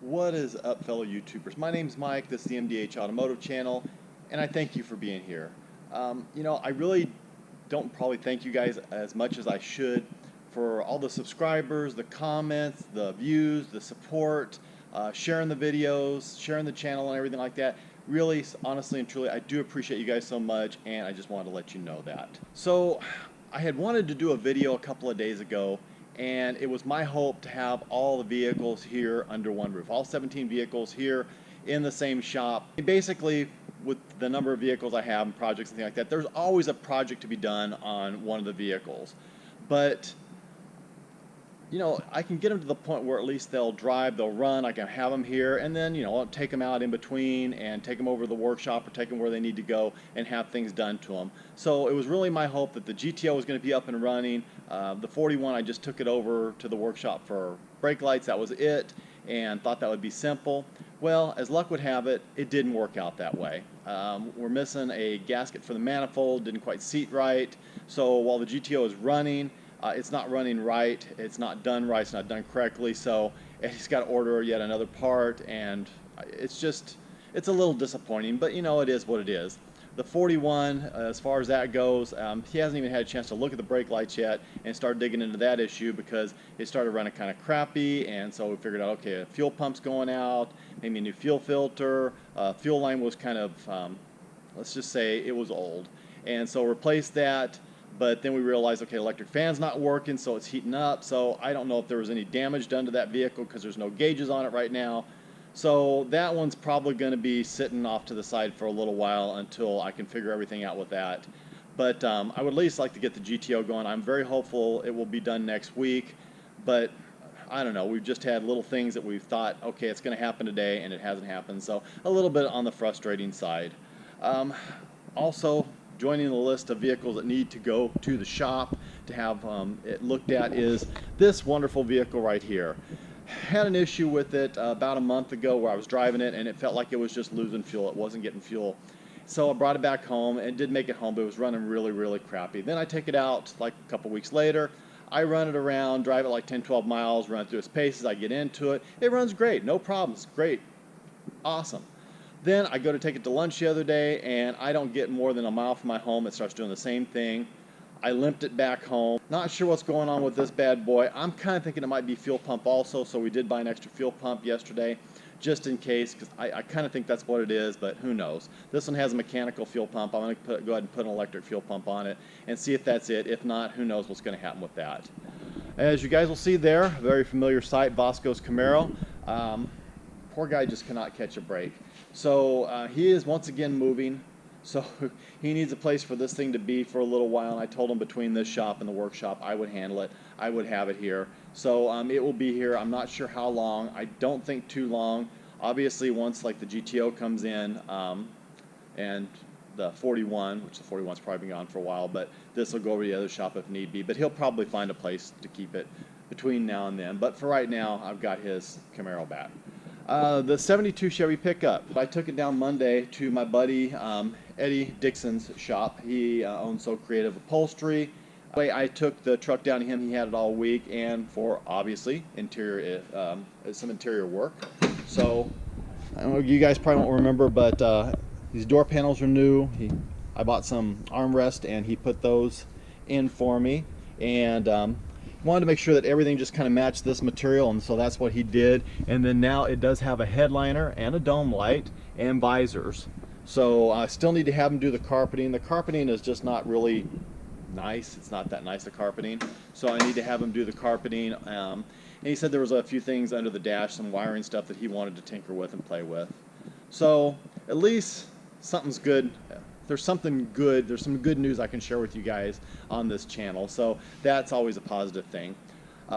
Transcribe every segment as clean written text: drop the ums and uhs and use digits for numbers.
What is up, fellow YouTubers? My name's Mike, this is the MDH Automotive channel, and I thank you for being here. I really don't probably thank you guys as much as I should for all the subscribers, the comments, the views, the support, sharing the videos, sharing the channel and everything like that. Really, honestly and truly, I do appreciate you guys so much, and I just wanted to let you know that. So, I had wanted to do a video a couple of days ago, and it was my hope to have all the vehicles here under one roof, all 17 vehicles here in the same shop. And basically, with the number of vehicles I have and projects and things like that, there's always a project to be done on one of the vehicles. But I can get them to the point where at least they'll drive, they'll run, I can have them here, and then, I'll take them out in between and take them over to the workshop or take them where they need to go and have things done to them. So it was really my hope that the GTO was going to be up and running. The 41, I just took it over to the workshop for brake lights, that was it, and thought that would be simple. Well, as luck would have it, it didn't work out that way. We're missing a gasket for the manifold, didn't quite seat right, so while the GTO is running, it's not running right, it's not done right, it's not done correctly, so he's got to order yet another part, and it's a little disappointing, but it is what it is. The 41, as far as that goes, he hasn't even had a chance to look at the brake lights yet and start digging into that issue because it started running kind of crappy, and so we figured out, okay, a fuel pump's going out, maybe a new fuel filter, fuel line was kind of, let's just say it was old, and so replaced that. But then we realized, okay, electric fan's not working, so it's heating up. So I don't know if there was any damage done to that vehicle because there's no gauges on it right now. So that one's probably going to be sitting off to the side for a little while until I can figure everything out with that. But I would at least like to get the GTO going. I'm very hopeful it will be done next week. But I don't know, we've just had little things that we've thought, okay, it's going to happen today, and it hasn't happened. So a little bit on the frustrating side. Also, joining the list of vehicles that need to go to the shop to have it looked at is this wonderful vehicle right here. Had an issue with it about a month ago where I was driving it and it felt like it was just losing fuel. It wasn't getting fuel. So I brought it back home and did make it home, but it was running really, really crappy. Then I take it out like a couple weeks later. I run it around, drive it like 10, 12 miles, run it through its paces. I get into it. It runs great, no problems, great, awesome. Then I go to take it to lunch the other day, and I don't get more than a mile from my home. It starts doing the same thing. I limped it back home. Not sure what's going on with this bad boy. I'm kind of thinking it might be fuel pump also, so we did buy an extra fuel pump yesterday, just in case, because I kind of think that's what it is, but who knows. This one has a mechanical fuel pump. I'm going to go ahead and put an electric fuel pump on it and see if that's it. If not, who knows what's going to happen with that. As you guys will see there, a very familiar sight, Bosco's Camaro. Poor guy just cannot catch a break. So he is once again moving, so he needs a place for this thing to be for a little while, and I told him between this shop and the workshop I would handle it. I would have it here. So it will be here. I'm not sure how long. I don't think too long. Obviously once like the GTO comes in and the 41, which the 41's probably been gone for a while, but this will go over to the other shop if need be. But he'll probably find a place to keep it between now and then. But for right now, I've got his Camaro back. The 72 Chevy pickup. I took it down Monday to my buddy Eddie Dixon's shop. He owns Creative Upholstery. I took the truck down to him. He had it all week, and for obviously interior, some interior work. So I don't know, you guys probably won't remember, but these door panels are new. I bought some armrest, and he put those in for me, and wanted to make sure that everything just kind of matched this material, and so that's what he did. And then now it does have a headliner and a dome light and visors. So I still need to have him do the carpeting. The carpeting is just not really nice. It's not that nice, the carpeting. So I need to have him do the carpeting. And he said there was a few things under the dash, some wiring stuff that he wanted to tinker with and play with. So at least something's good. There's something good, there's some good news I can share with you guys on this channel, so that's always a positive thing.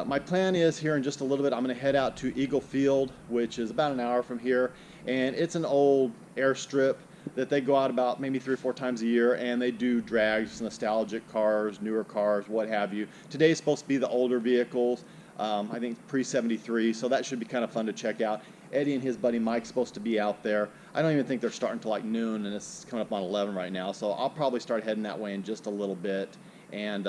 My plan is here in just a little bit, I'm going to head out to Eagle Field, which is about an hour from here, and it's an old airstrip that they go out about maybe 3 or 4 times a year, and they do drags, nostalgic cars, newer cars, what have you. Today's supposed to be the older vehicles, I think pre-73, so that should be kind of fun to check out. Eddie and his buddy Mike's supposed to be out there. I don't even think they're starting till like noon, and it's coming up on 11 right now, so I'll probably start heading that way in just a little bit, and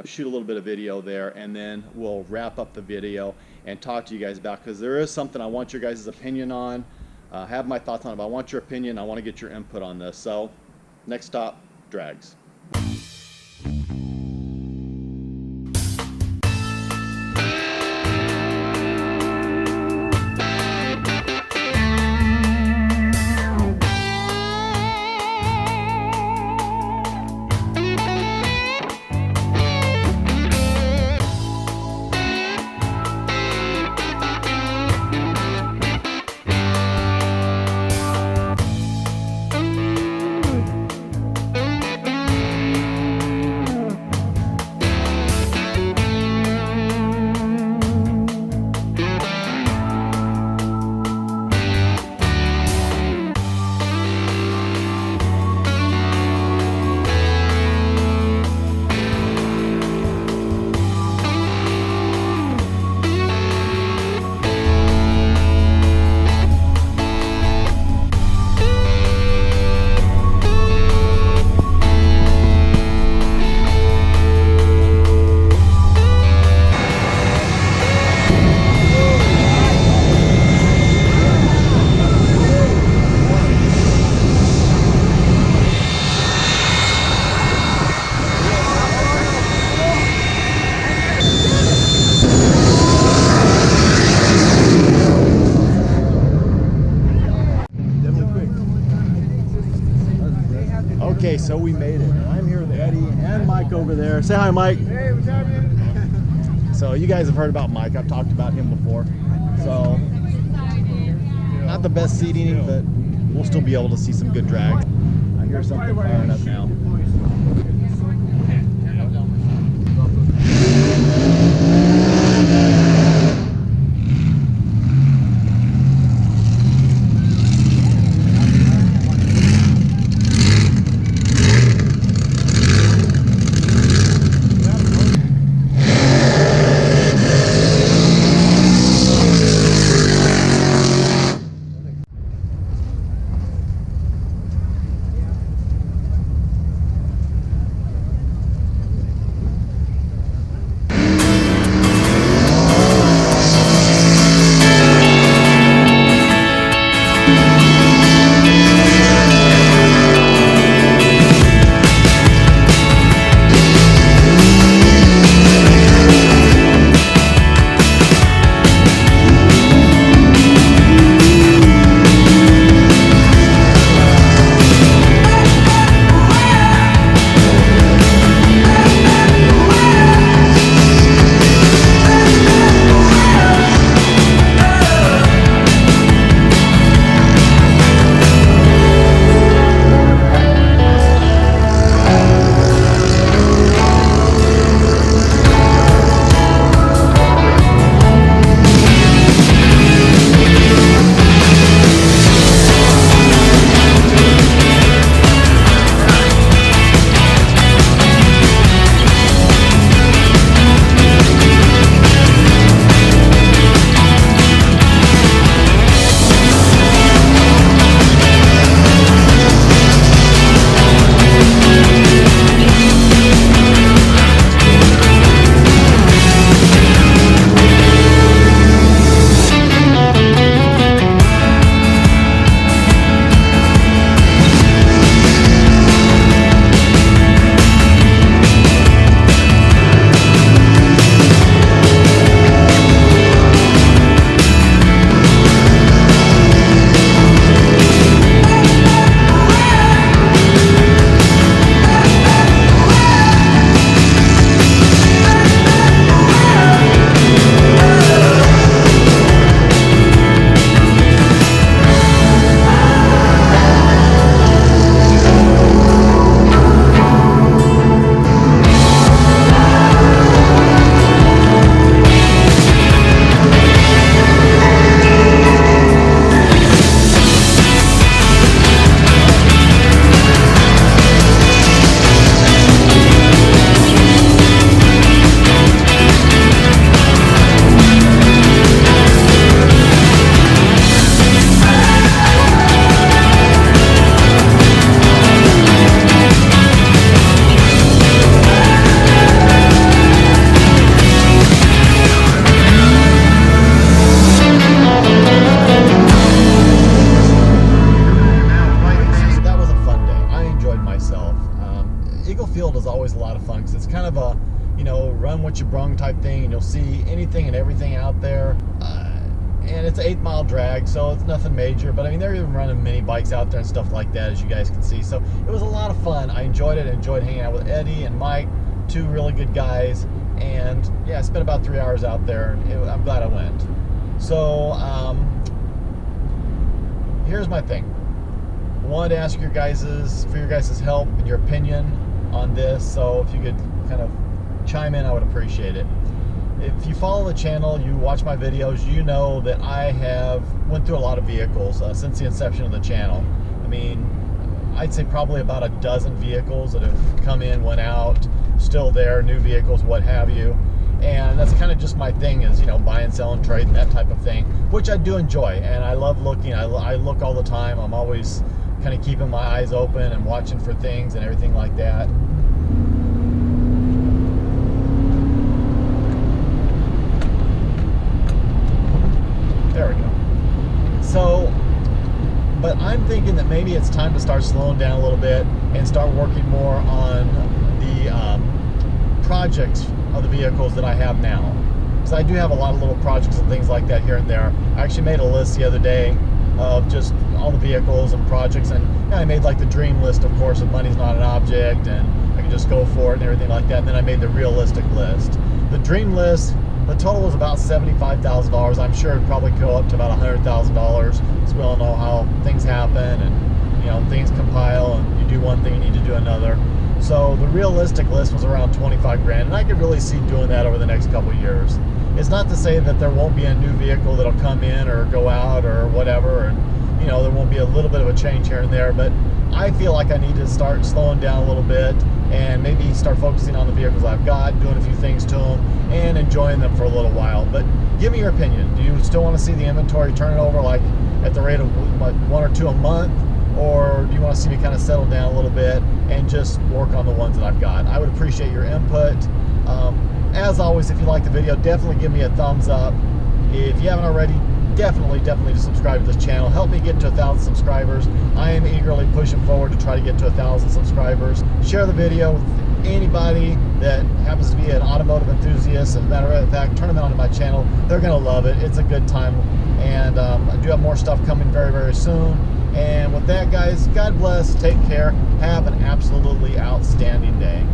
shoot a little bit of video there, and then we'll wrap up the video and talk to you guys about, because there is something I want your guys' opinion on. I have my thoughts on it, but I want your opinion. I want to get your input on this. So next stop, drags. Okay, so we made it. I'm here with Eddie and Mike over there. Say hi, Mike. Hey, what's happening? So you guys have heard about Mike. I've talked about him before. So not the best seating, but we'll still be able to see some good drag. I hear something firing up now. beach brung type thing, and you'll see anything and everything out there. And it's an 8-mile drag, so it's nothing major, but I mean, they're even running mini bikes out there and stuff like that, as you guys can see. So it was a lot of fun. I enjoyed it. I enjoyed hanging out with Eddie and Mike, 2 really good guys. And yeah, I spent about 3 hours out there, and I'm glad I went. So here's my thing. I wanted to ask for your guys' help and your opinion on this. So if you could kind of chime in, I would appreciate it. If you follow the channel, you watch my videos, you know that I have went through a lot of vehicles since the inception of the channel. I mean, I'd say probably about a dozen vehicles that have come in, went out, still there, new vehicles, what have you. And that's kind of just my thing, is, you know, buying, selling, trading, that type of thing, which I do enjoy. And I love looking. I look all the time. I'm always kind of keeping my eyes open and watching for things and everything like that. There we go. So, but I'm thinking that maybe it's time to start slowing down a little bit and start working more on the projects of the vehicles that I have now. Because I do have a lot of little projects and things like that here and there. I actually made a list the other day of just all the vehicles and projects, and I made like the dream list, of course, of money's not an object and I can just go for it and everything like that. And then I made the realistic list. The dream list, the total was about $75,000. I'm sure it'd probably go up to about $100,000. So we all know how things happen, and you know, things compile, and you do one thing, you need to do another. So the realistic list was around 25 grand, and I could really see doing that over the next couple of years. It's not to say that there won't be a new vehicle that'll come in or go out or whatever, and you know, there won't be a little bit of a change here and there, but I feel like I need to start slowing down a little bit and maybe start focusing on the vehicles I've got, doing a few things to them, and enjoying them for a little while. But give me your opinion. Do you still want to see the inventory turn it over like at the rate of like 1 or 2 a month? Or do you want to see me kind of settle down a little bit and just work on the ones that I've got? I would appreciate your input. As always, if you like the video, definitely give me a thumbs up. If you haven't already, definitely just subscribe to this channel. Help me get to 1,000 subscribers. I am eagerly pushing forward to try to get to 1,000 subscribers. Share the video with anybody that happens to be an automotive enthusiast. As a matter of fact, turn them on to my channel. They're going to love it. It's a good time. And I do have more stuff coming very, very soon. And with that, guys, God bless, take care, have an absolutely outstanding day.